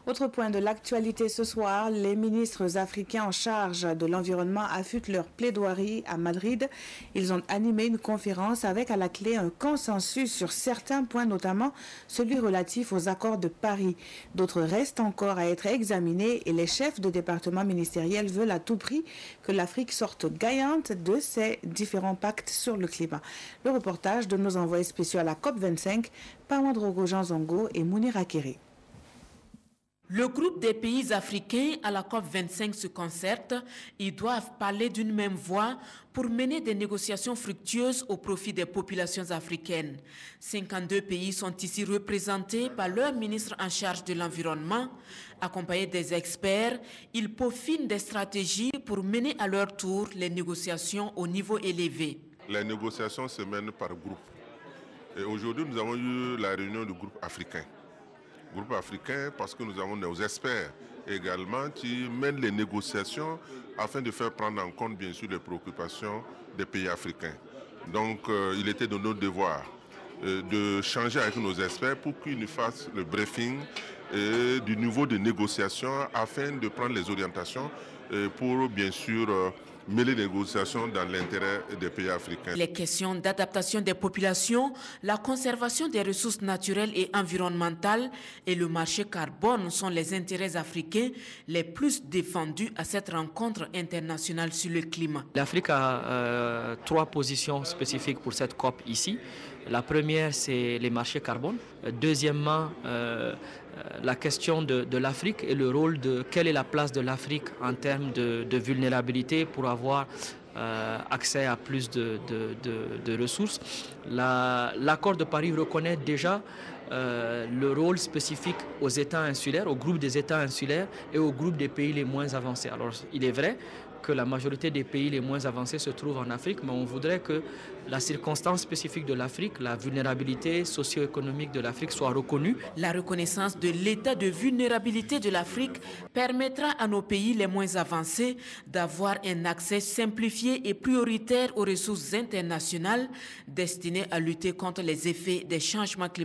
Autre point de l'actualité ce soir, les ministres africains en charge de l'environnement affûtent leur plaidoirie à Madrid. Ils ont animé une conférence avec à la clé un consensus sur certains points, notamment celui relatif aux accords de Paris. D'autres restent encore à être examinés et les chefs de département ministériels veulent à tout prix que l'Afrique sorte gagnante de ces différents pactes sur le climat. Le reportage de nos envoyés spéciaux à la COP25, Pawandrogo Jean Zongo et Mounir Akere. Le groupe des pays africains à la COP25 se concerte. Ils doivent parler d'une même voix pour mener des négociations fructueuses au profit des populations africaines. 52 pays sont ici représentés par leur ministre en charge de l'environnement. Accompagnés des experts, ils peaufinent des stratégies pour mener à leur tour les négociations au niveau élevé. Les négociations se mènent par groupe. Et aujourd'hui, nous avons eu la réunion du groupe africain. Groupe africain parce que nous avons nos experts également qui mènent les négociations afin de faire prendre en compte bien sûr les préoccupations des pays africains. Donc il était de notre devoir de changer avec nos experts pour qu'ils nous fassent le briefing du niveau de négociation afin de prendre les orientations pour bien sûr mêler les négociations dans l'intérêt des pays africains. Les questions d'adaptation des populations, la conservation des ressources naturelles et environnementales et le marché carbone sont les intérêts africains les plus défendus à cette rencontre internationale sur le climat. L'Afrique a 3 positions spécifiques pour cette COP ici. La première, c'est les marchés carbone. Deuxièmement, la question de l'Afrique et le rôle de quelle est la place de l'Afrique en termes de vulnérabilité pour avoir accès à plus de ressources. L'accord de Paris reconnaît déjà le rôle spécifique aux États insulaires, au groupe des États insulaires et au groupe des pays les moins avancés. Alors, il est vrai que la majorité des pays les moins avancés se trouvent en Afrique, mais on voudrait que la circonstance spécifique de l'Afrique, la vulnérabilité socio-économique de l'Afrique soit reconnue. La reconnaissance de l'état de vulnérabilité de l'Afrique permettra à nos pays les moins avancés d'avoir un accès simplifié et prioritaire aux ressources internationales destinées à lutter contre les effets des changements climatiques.